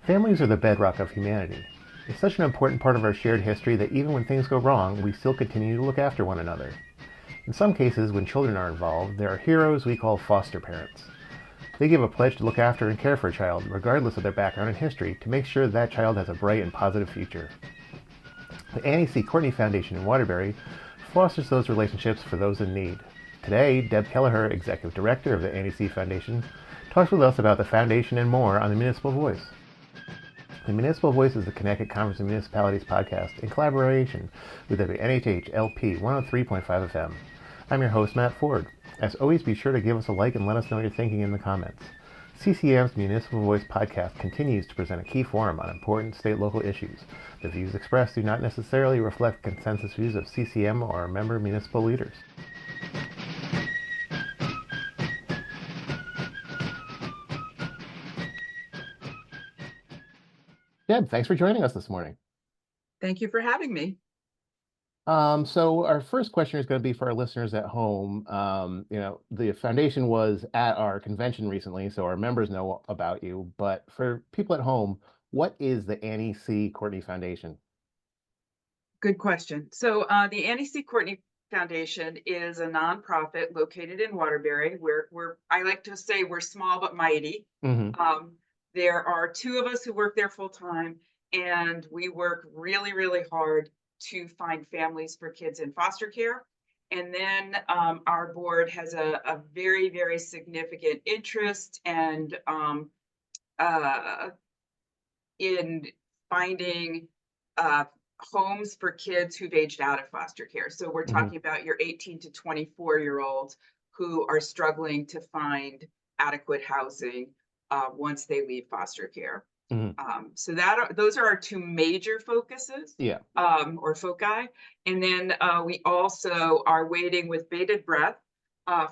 Families are the bedrock of humanity. It's such an important part of our shared history that even when things go wrong, we still continue to look after one another. In some cases, when children are involved, there are heroes we call foster parents. They give a pledge to look after and care for a child, regardless of their background and history, to make sure that child has a bright and positive future. The Annie C. Courtney Foundation in Waterbury fosters those relationships for those in need. Today, Deb Kelleher, Executive Director of the Annie C. Foundation, talks with us about the foundation and more on the Municipal Voice. The Municipal Voice is the Connecticut Conference of Municipalities podcast in collaboration with WNHH LP 103.5 FM. I'm your host, Matt Ford. As always, be sure to give us a like and let us know what you're thinking in the comments. CCM's Municipal Voice podcast continues to present a key forum on important state-local issues. The views expressed do not necessarily reflect consensus views of CCM or our member municipal leaders. Deb, thanks for joining us this morning. Thank you for having me. So our first question is going to be for our listeners at home. The foundation was at our convention recently, so our members know about you. But for people at home, what is the Annie C. Courtney Foundation? Good question. So the Annie C. Courtney Foundation is a nonprofit located in Waterbury. I like to say we're small but mighty. Mm-hmm. There are two of us who work there full time, and we work really, really hard to find families for kids in foster care. And then our board has a very, very significant interest and in finding homes for kids who've aged out of foster care. So we're talking about your 18 to 24-year-olds who are struggling to find adequate housing once they leave foster care. Mm-hmm. So those are our two major focuses, Yeah. or foci. And then we also are waiting with bated breath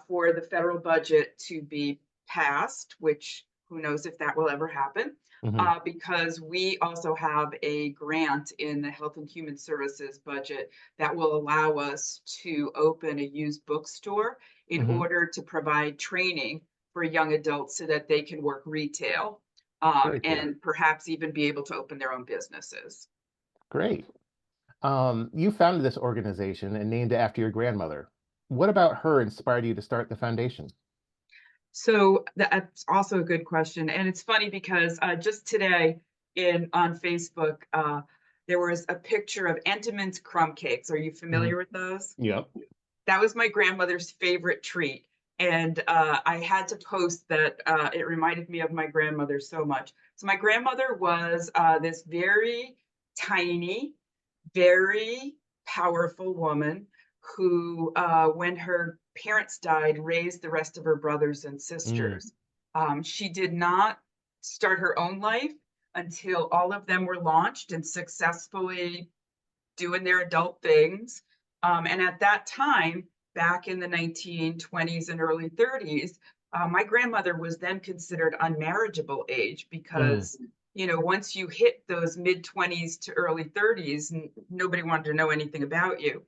for the federal budget to be passed, which who knows if that will ever happen. Mm-hmm. Because we also have a grant in the Health and Human Services budget that will allow us to open a used bookstore in Mm-hmm. order to provide training for young adults so that they can work retail, Very cool. and perhaps even be able to open their own businesses. Great. You founded this organization and named it after your grandmother. What about her inspired you to start the foundation? So that's also a good question. And it's funny because just today on Facebook, there was a picture of Entenmann's crumb cakes. Are you familiar with those? Yep. That was my grandmother's favorite treat. And I had to post that. It reminded me of my grandmother so much. So my grandmother was this very tiny, very powerful woman who, when her parents died, raised the rest of her brothers and sisters. She did not start her own life until all of them were launched and successfully doing their adult things. And at that time, back in the 1920s and early 30s, my grandmother was then considered unmarriageable age because, once you hit those mid 20s to early 30s, nobody wanted to know anything about you.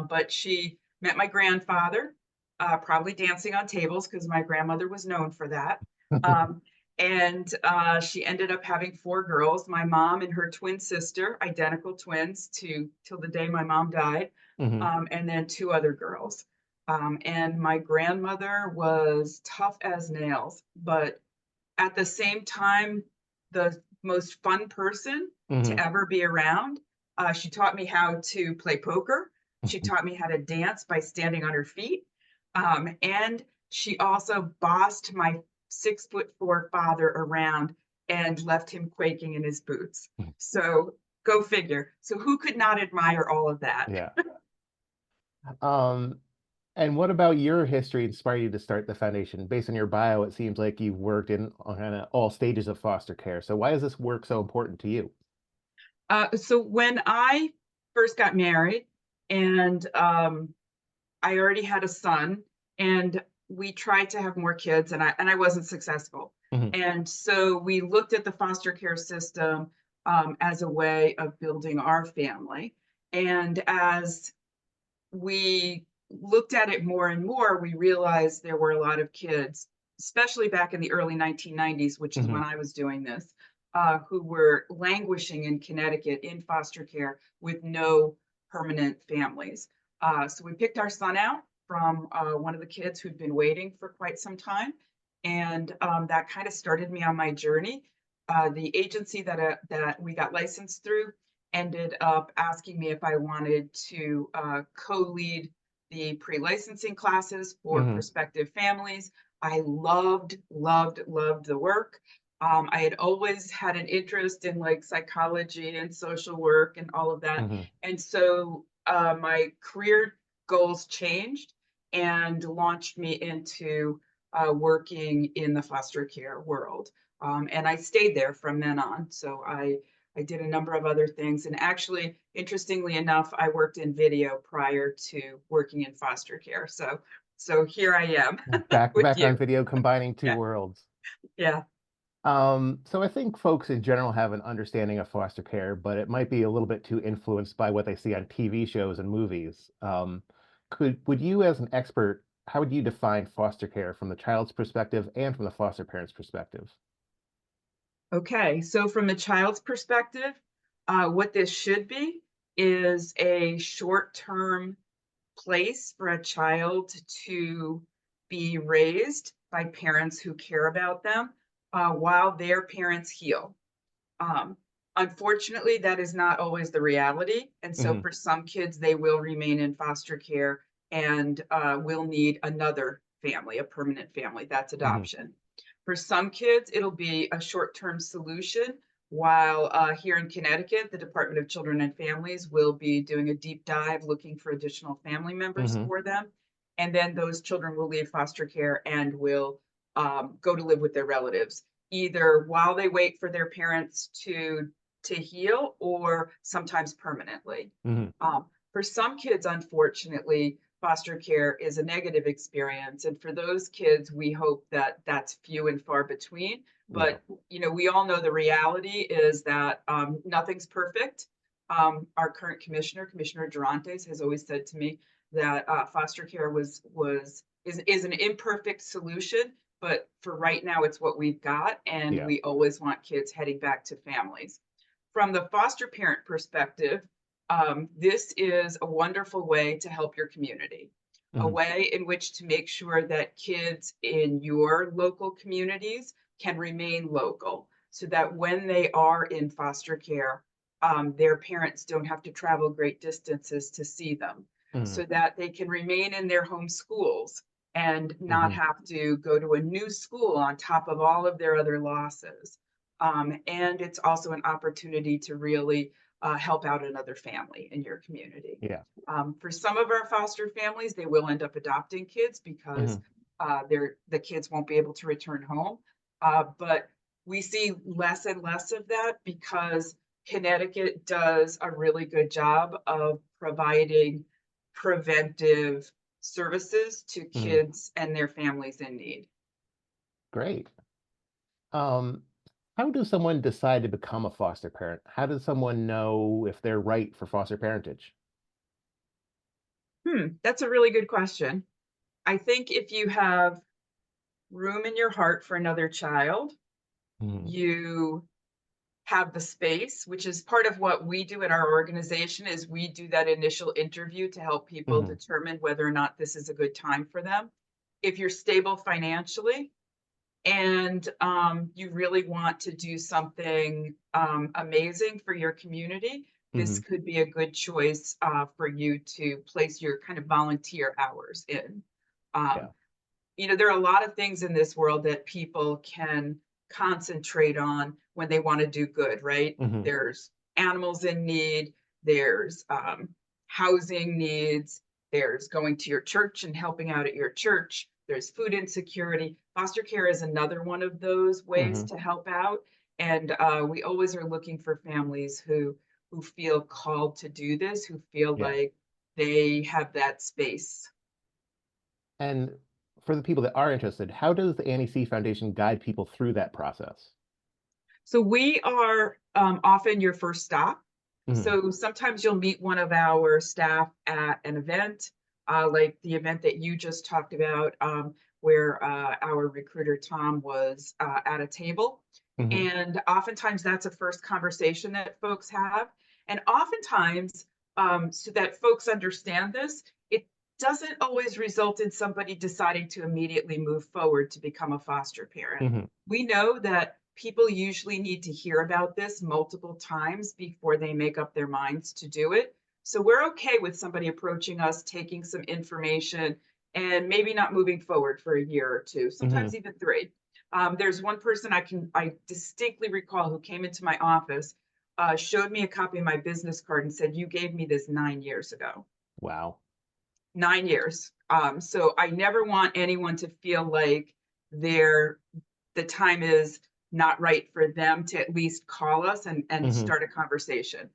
But she met my grandfather, probably dancing on tables because my grandmother was known for that. And she ended up having four girls, my mom and her twin sister, identical twins till the day my mom died, and then two other girls. And my grandmother was tough as nails, but at the same time, the most fun person to ever be around. She taught me how to play poker. She taught me how to dance by standing on her feet. And she also bossed my 6'4" father around and left him quaking in his boots. So go figure. So who could not admire all of that? Yeah. And what about your history inspired you to start the foundation? Based on your bio, it seems like you've worked in kind of all stages of foster care. So why is this work so important to you? So when I first got married and I already had a son, and we tried to have more kids, and I wasn't successful. And so we looked at the foster care system as a way of building our family. And as we looked at it more and more, we realized there were a lot of kids, especially back in the early 1990s, which is when I was doing this, who were languishing in Connecticut in foster care with no permanent families. So we picked our son out from one of the kids who'd been waiting for quite some time. And that kind of started me on my journey. The agency that we got licensed through ended up asking me if I wanted to co-lead the pre-licensing classes for Hmm. prospective families. I loved the work. I had always had an interest in like psychology and social work and all of that. Hmm. And so my career goals changed and launched me into working in the foster care world. And I stayed there from then on. So I did a number of other things. And actually, interestingly enough, I worked in video prior to working in foster care. So here I am Back with back you. on video, combining two Yeah, worlds. yeah. So I think folks in general have an understanding of foster care, but it might be a little bit too influenced by what they see on TV shows and movies. Would you, as an expert, how would you define foster care from the child's perspective and from the foster parent's perspective? Okay, so from the child's perspective, what this should be is a short-term place for a child to be raised by parents who care about them while their parents heal. Um, Unfortunately, that is not always the reality. And so Hmm. for some kids, they will remain in foster care and will need another family, a permanent family. That's Hmm. adoption. For some kids, it'll be a short-term solution, while here in Connecticut, the Department of Children and Families will be doing a deep dive looking for additional family members Hmm. for them. And then those children will leave foster care and will go to live with their relatives, either while they wait for their parents to heal or sometimes permanently. Hmm. For some kids, unfortunately, foster care is a negative experience. And for those kids, we hope that that's few and far between. Yeah. But, we all know the reality is that nothing's perfect. Our current commissioner, Commissioner Durantes, has always said to me that foster care is an imperfect solution, but for right now, it's what we've got, and Yeah. we always want kids heading back to families. From the foster parent perspective, this is a wonderful way to help your community, a Hmm. way in which to make sure that kids in your local communities can remain local so that when they are in foster care, their parents don't have to travel great distances to see them, Hmm. so that they can remain in their home schools and not Hmm. have to go to a new school on top of all of their other losses. And it's also an opportunity to really help out another family in your community. Yeah. For some of our foster families, they will end up adopting kids because Hmm. the kids won't be able to return home. But we see less and less of that because Connecticut does a really good job of providing preventive services to Hmm. kids and their families in need. Great. Um, how does someone decide to become a foster parent? How does someone know if they're right for foster parentage? That's a really good question. I think if you have room in your heart for another child, Hmm. you have the space, which is part of what we do in our organization is we do that initial interview to help people Hmm. determine whether or not this is a good time for them. If you're stable financially and you really want to do something amazing for your community, this Hmm. could be a good choice for you to place your kind of volunteer hours in. Um, Yeah. there are a lot of things in this world that people can concentrate on when they want to do good, right? Hmm. There's animals in need, there's housing needs, there's going to your church and helping out at your church, there's food insecurity. Foster care is another one of those ways Hmm. to help out. And we always are looking for families who feel called to do this, who feel Yeah. like they have that space. And for the people that are interested, how does the Annie C Foundation guide people through that process? So we are often your first stop. Hmm. So sometimes you'll meet one of our staff at an event. like the event that you just talked about, where our recruiter Tom was at a table. Hmm. And oftentimes that's a first conversation that folks have. And oftentimes, so that folks understand this, it doesn't always result in somebody deciding to immediately move forward to become a foster parent. Hmm. We know that people usually need to hear about this multiple times before they make up their minds to do it. So we're okay with somebody approaching us, taking some information, and maybe not moving forward for a year or two, Hmm. sometimes even three. There's one person I distinctly recall who came into my office, showed me a copy of my business card and said, "You gave me this 9 years ago." Wow. 9 years. So I never want anyone to feel like they're the time is not right for them to at least call us and Hmm. start a conversation.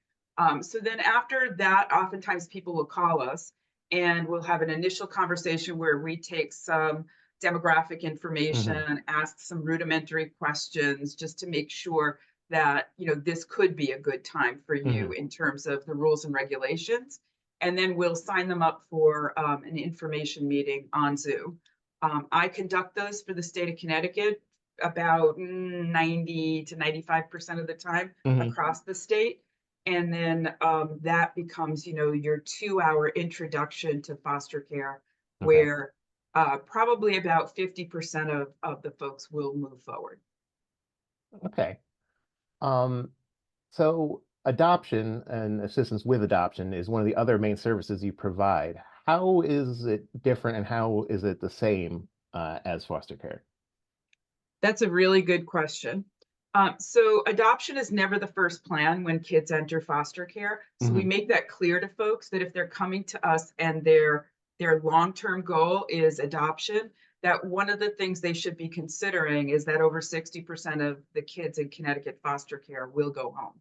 So then after that, oftentimes people will call us and we'll have an initial conversation where we take some demographic Hmm. information, ask some rudimentary questions just to make sure that this could be a good time for you Hmm. in terms of the rules and regulations. And then we'll sign them up for an information meeting on Zoom. I conduct those for the state of Connecticut about 90 to 95% of the time Hmm. across the state. And then that becomes, your 2 hour introduction to foster care, Okay. where probably about 50% of the folks will move forward. Okay. Um, so adoption and assistance with adoption is one of the other main services you provide. How is it different and how is it the same as foster care? That's a really good question. So adoption is never the first plan when kids enter foster care. So we Hmm. make that clear to folks that if they're coming to us and their long-term goal is adoption, that one of the things they should be considering is that over 60% of the kids in Connecticut foster care will go home.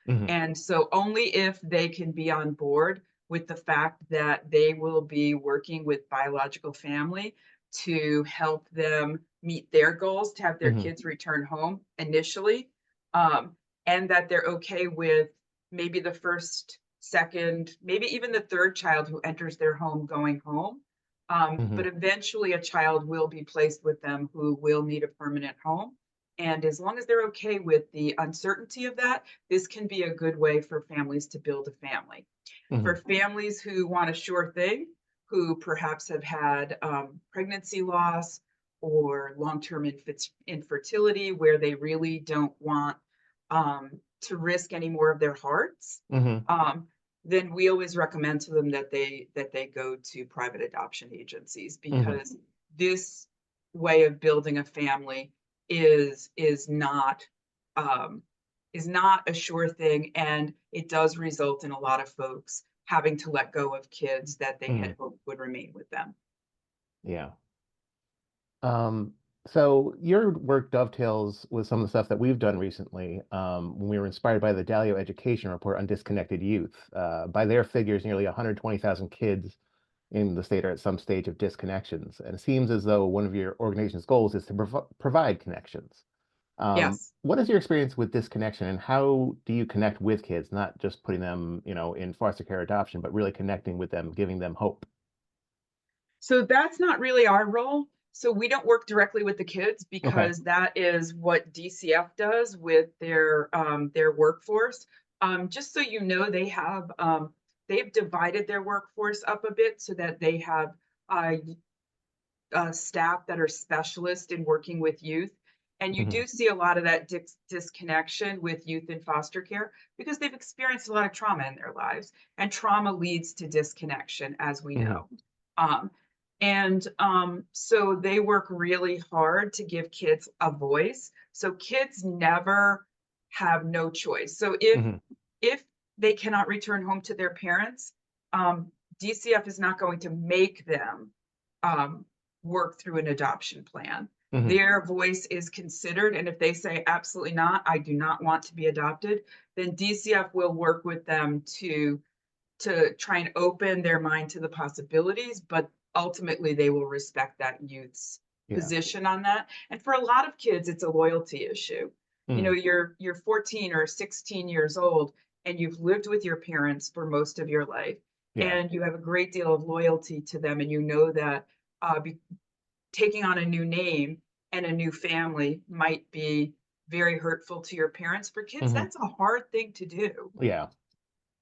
Hmm. And so only if they can be on board with the fact that they will be working with biological family to help them meet their goals to have their Hmm. kids return home initially, um, and that they're okay with maybe the first, second, maybe even the third child who enters their home going home. Hmm. But eventually a child will be placed with them who will need a permanent home. And as long as they're okay with the uncertainty of that, this can be a good way for families to build a family. For Hmm. families who want a sure thing, who perhaps have had pregnancy loss or long-term infertility, where they really don't want to risk any more of their hearts, Hmm. um, then we always recommend to them that they go to private adoption agencies, Hmm. because this way of building a family is is not um, is not a sure thing, and it does result in a lot of folks having to let go of kids that they Hmm. had hoped would remain with them. Yeah. Um, so your work dovetails with some of the stuff that we've done recently when we were inspired by the Dalio Education Report on disconnected youth. By their figures, nearly 120,000 kids in the state are at some stage of disconnections. And it seems as though one of your organization's goals is to provide connections. Yes. What is your experience with disconnection and how do you connect with kids, not just putting them, in foster care adoption, but really connecting with them, giving them hope? So that's not really our role. So we don't work directly with the kids Okay. because that is what DCF does with their workforce. Just so you know, they've divided their workforce up a bit so that they have uh, staff that are specialists in working with youth. And you Hmm. do see a lot of that disconnection with youth in foster care because they've experienced a lot of trauma in their lives, and trauma leads to disconnection, as we Hmm. know. Um, so they work really hard to give kids a voice. So kids never have no choice. So Hmm. if they cannot return home to their parents, DCF is not going to make them um, work through an adoption plan. Hmm. Their voice is considered, and if they say absolutely not, I do not want to be adopted, then DCF will work with them to try and open their mind to the possibilities, but ultimately they will respect that youth's Yeah. position on that. And for a lot of kids, it's a loyalty issue. Mm. You're 14 or 16 years old and you've lived with your parents for most of your life. Yeah. and you have a great deal of loyalty to them, and you know that taking on a new name and a new family might be very hurtful to your parents. For kids, Hmm. that's a hard thing to do. Yeah.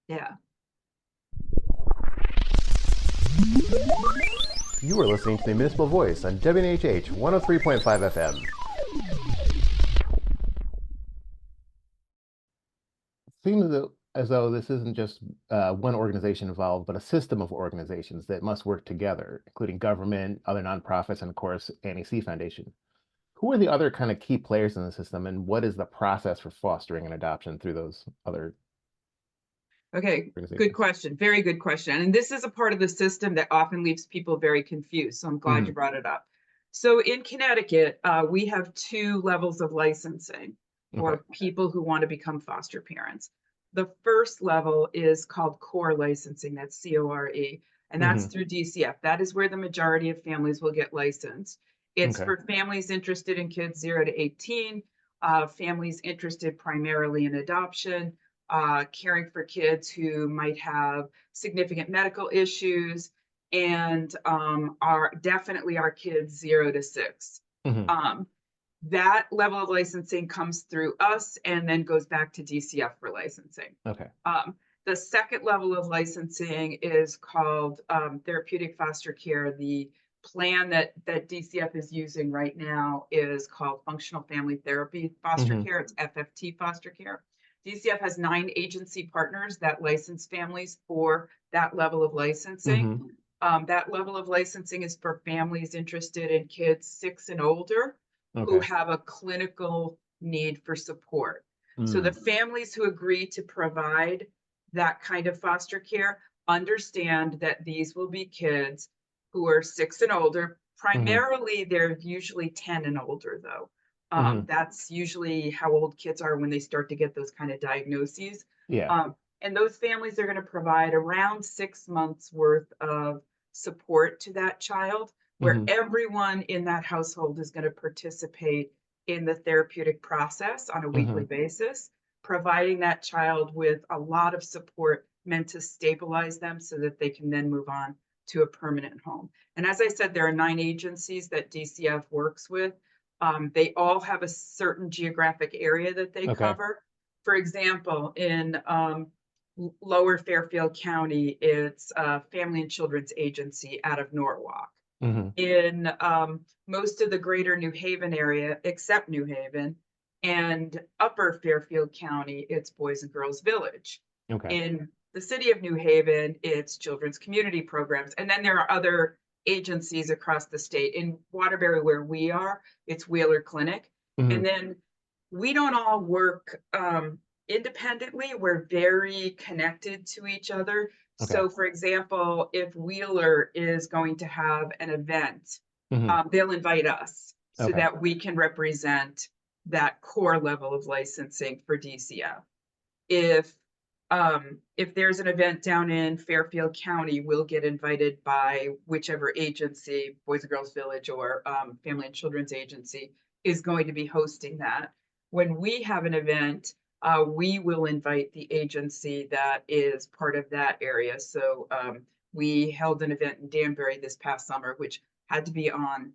Yeah. You are listening to the Municipal Voice on WNHH 103.5 FM. Seems as though this isn't just one organization involved, but a system of organizations that must work together, including government, other nonprofits, and of course, Annie Foundation. Who are the other kind of key players in the system, and what is the process for fostering an adoption through those other Okay, good organizations? question. Very good question. And this is a part of the system that often leaves people very confused. So I'm glad Hmm. you brought it up. So in Connecticut, we have two levels of licensing Okay. for people who want to become foster parents. The first level is called core licensing, that's CORE, and that's Hmm. through DCF. That is where the majority of families will get licensed. It's Okay. for families interested in kids 0 to 18, families interested primarily in adoption, caring for kids who might have significant medical issues, and are definitely our kids 0 to 6. Hmm. Um, that level of licensing comes through us and then goes back to DCF for licensing. Okay. Um, the second level of licensing is called therapeutic foster care. The plan that DCF is using right now is called functional family therapy foster Hmm. care. It's FFT foster care. DCF has 9 agency partners that license families for that level of licensing. Hmm. That level of licensing is for families interested in kids 6 and older who Okay. have a clinical need for support. So the Mm. families who agree to provide that kind of foster care understand that these will be kids who are 6 and older. Hmm. Primarily, they're usually 10 and older, though. Hmm. That's usually how old kids are when they start to get those kind of diagnoses. Yeah. And those families are going to provide around 6 months worth of support to that child, where Hmm. everyone in that household is going to participate in the therapeutic process on a weekly Hmm. basis, providing that child with a lot of support meant to stabilize them so that they can then move on to a permanent home. And as I said, there are 9 agencies that DCF works with. They all have a certain geographic area that they Okay. cover. For example, in Lower Fairfield County, it's a Family and Children's Agency out of Norwalk. Hmm. In most of the greater New Haven area, except New Haven, and Upper Fairfield County, it's Boys and Girls Village. Okay. In the city of New Haven, it's Children's Community Programs. And then there are other agencies across the state. In Waterbury, where we are, it's Wheeler Clinic. Hmm. And then we don't all work independently. We're very connected to each other. Okay. So, for example, if Wheeler is going to have an event, Hmm. they'll invite us so Okay. that we can represent that core level of licensing for DCF. If there's an event down in Fairfield County, we'll get invited by whichever agency, Boys and Girls Village or Family and Children's Agency, is going to be hosting that. When we have an event, we will invite the agency that is part of that area. So we held an event in Danbury this past summer, which had to be on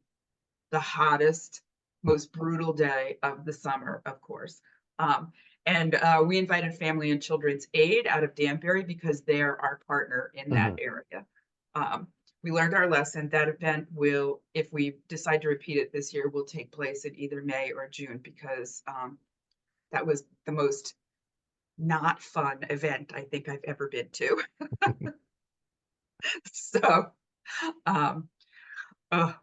the hottest, most brutal day of the summer, of course. Um, and we invited Family and Children's Aid out of Danbury because they're our partner in that Hmm. area. Um, we learned our lesson. That event will, if we decide to repeat it this year, will take place in either May or June because that was the most not fun event I think I've ever been to. So, um, oh,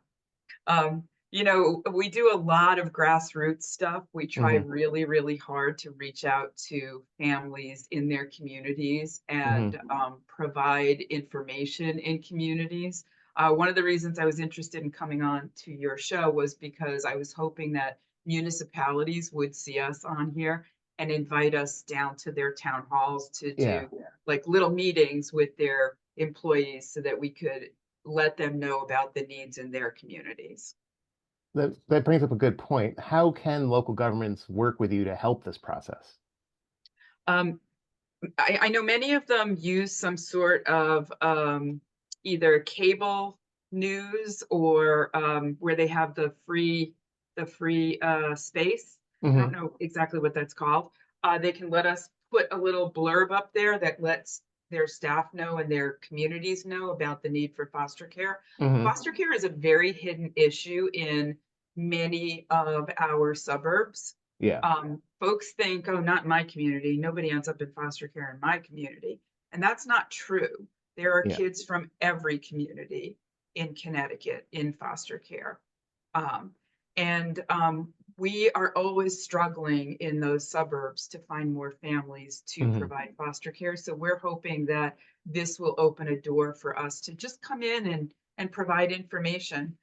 we do a lot of grassroots stuff. We try Hmm. really, really hard to reach out to families in their communities Hmm. and provide information in communities. One of the reasons I was interested in coming on to your show was because I was hoping that municipalities would see us on here and invite us down to their town halls to Yeah. do like little meetings with their employees so that we could let them know about the needs in their communities. That brings up a good point. How can local governments work with you to help this process? Um, I know many of them use some sort of either cable news or where they have the free space. I don't Hmm. know exactly what that's called. They can let us put a little blurb up there that lets their staff know and their communities know about the need for foster care. Hmm. Foster care is a very hidden issue in many of our suburbs. Yeah. Folks think, oh, not in my community. Nobody ends up in foster care in my community. And that's not true. There are Yeah. kids from every community in Connecticut in foster care. Um, and we are always struggling in those suburbs to find more families to Hmm. provide foster care. So we're hoping that this will open a door for us to just come in and provide information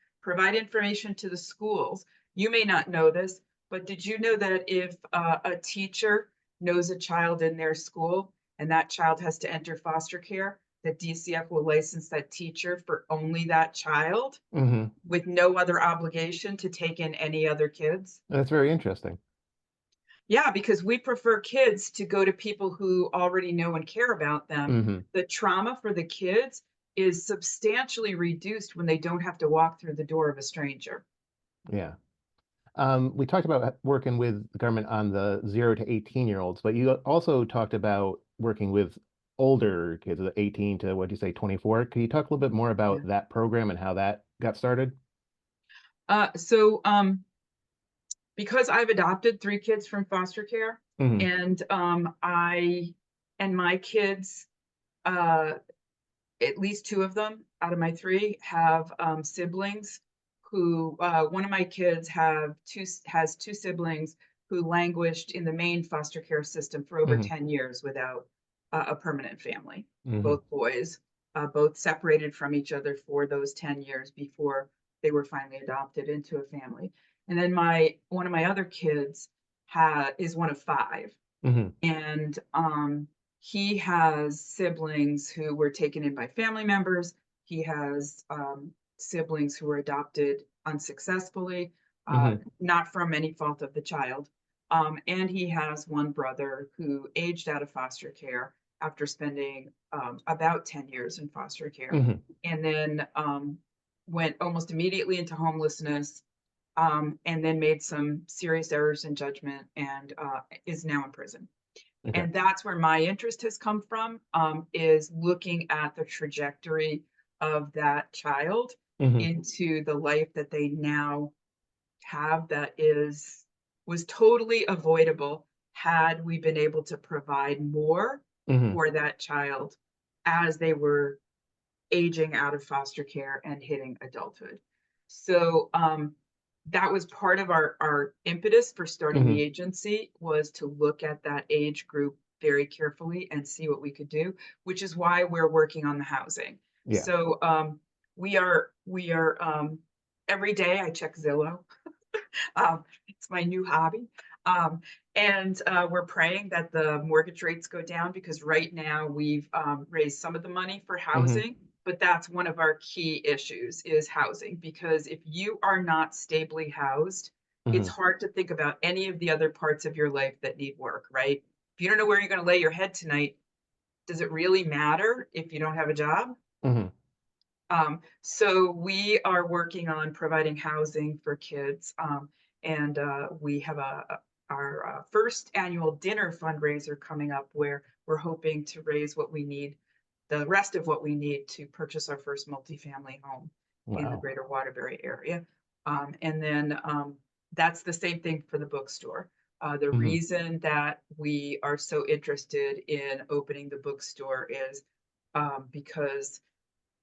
to the schools. You may not know this, but did you know that if a teacher knows a child in their school and that child has to enter foster care, that DCF will license that teacher for only that child Hmm. with no other obligation to take in any other kids? That's very interesting. Yeah, because we prefer kids to go to people who already know and care about them. Hmm. The trauma for the kids is substantially reduced when they don't have to walk through the door of a stranger. Yeah. We talked about working with the government on the 0 to 18-year-olds, but you also talked about working with older kids, the 18 to what do you say, 24. Can you talk a little bit more Yeah. about that program and how that got started? So because I've adopted 3 kids from foster care, Hmm. and I and my kids, uh, at least 2 of them out of my 3 have siblings who one of my kids has 2 siblings who languished in the main foster care system for over Hmm. 10 years without a permanent family. Hmm. Both boys, both separated from each other for those 10 years before they were finally adopted into a family. And then my one of my other kids is one of 5, Hmm. and he has siblings who were taken in by family members. He has siblings who were adopted unsuccessfully, Hmm. not from any fault of the child. And he has one brother who aged out of foster care after spending about 10 years in foster care, Hmm. and then went almost immediately into homelessness, and then made some serious errors in judgment and is now in prison. Okay. And that's where my interest has come from, is looking at the trajectory of that child Hmm. into the life that they now have that was totally avoidable had we been able to provide more Hmm. for that child as they were aging out of foster care and hitting adulthood. So that was part of our impetus for starting Hmm. the agency, was to look at that age group very carefully and see what we could do, which is why we're working on the housing. Yeah. So we are every day I check Zillow. It's my new hobby. Um, and we're praying that the mortgage rates go down, because right now we've raised some of the money for Hmm. housing, but that's one of our key issues is housing. Because if you are not stably housed, it's Hmm. hard to think about any of the other parts of your life that need work, right? If you don't know where you're going to lay your head tonight, does it really matter if you don't have a job? Hmm. So we are working on providing housing for kids, and we have our first annual dinner fundraiser coming up, where we're hoping to raise what we need, the rest of what we need to purchase our first multifamily home in the Wow. greater Waterbury area. And then that's the same thing for the bookstore. The Hmm. reason that we are so interested in opening the bookstore is because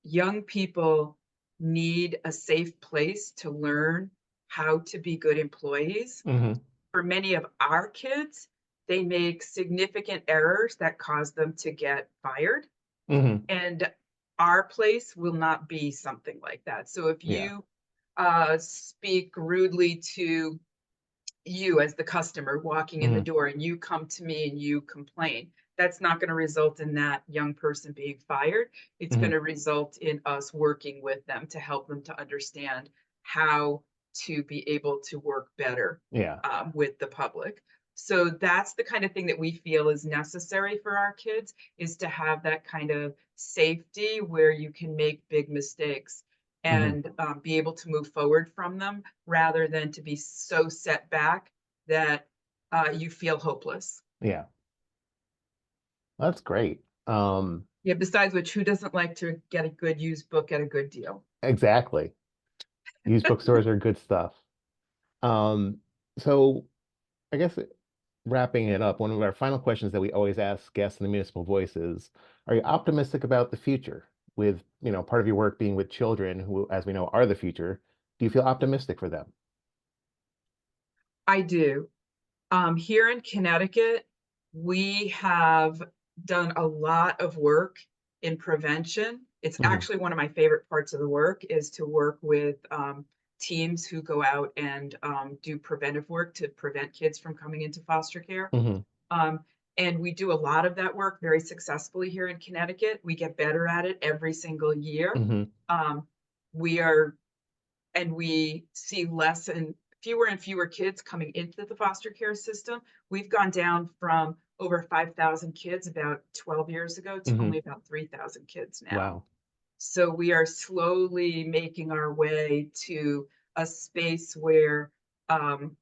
young people need a safe place to learn how to be good employees. Hmm. For many of our kids, they make significant errors that cause them to get fired. Hmm. And our place will not be something like that. So if Yeah. you speak rudely to you as the customer walking in the Hmm. door and you come to me and you complain, that's not going to result in that young person being fired. It's going Hmm. to result in us working with them to help them to understand how to be able to work better Yeah. with the public. So that's the kind of thing that we feel is necessary for our kids, is to have that kind of safety where you can make big mistakes Hmm. and be able to move forward from them rather than to be so set back that you feel hopeless. Yeah, that's great. Yeah, besides which, who doesn't like to get a good used book at a good deal? Exactly. Used bookstores are good stuff. Um, so I guess wrapping it up, one of our final questions that we always ask guests in the Municipal Voice is, are you optimistic about the future? With, part of your work being with children who, as we know, are the future, do you feel optimistic for them? I do. Here in Connecticut, we have done a lot of work in prevention. It's Hmm. actually one of my favorite parts of the work is to work with teams who go out and do preventive work to prevent kids from coming into foster care. Hmm. Um, and we do a lot of that work very successfully here in Connecticut. We get better at it every single year. Hmm. Um, we are and we see fewer and fewer kids coming into the foster care system. We've gone down from over 5,000 kids about 12 years ago to Hmm. only about 3,000 kids now. Wow. So we are slowly making our way to a space where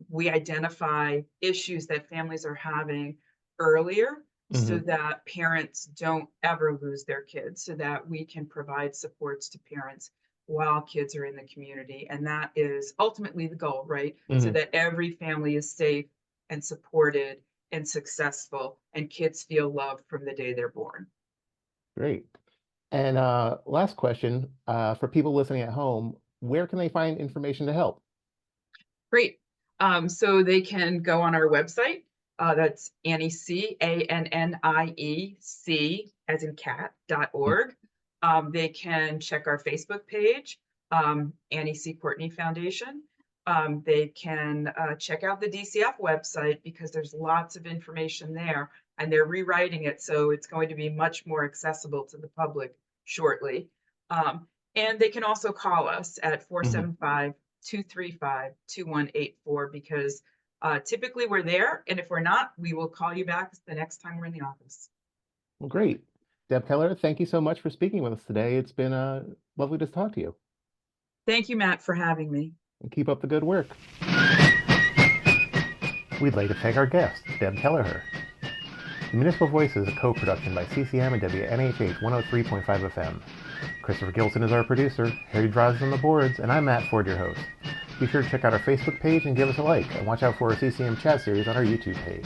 we identify issues that families are having earlier so Hmm. that parents don't ever lose their kids, so that we can provide supports to parents while kids are in the community. And that is ultimately the goal, right? So Hmm. that every family is safe and supported and successful, and kids feel loved from the day they're born. Great. And last question, for people listening at home, where can they find information to help? Great. So they can go on our website. That's Annie C, ANNIEC, as in cat.org. They can check our Facebook page, Annie C. Courtney Foundation. They can check out the DCF website because there's lots of information there, and they're rewriting it so it's going to be much more accessible to the public shortly. And they can also call us at Hmm. 475 235 2184 because typically we're there. And if we're not, we will call you back the next time we're in the office. Well, great. Deb Keller, thank you so much for speaking with us today. It's been lovely to talk to you. Thank you, Matt, for having me. And keep up the good work. We'd like to thank our guest, Deb Kelleher. The Municipal Voice is a co-production by CCM and WNHH 103.5 FM. Christopher Gilson is our producer, Harry Draws is on the boards, and I'm Matt Ford, your host. Be sure to check out our Facebook page and give us a like, and watch out for our CCM chat series on our YouTube page.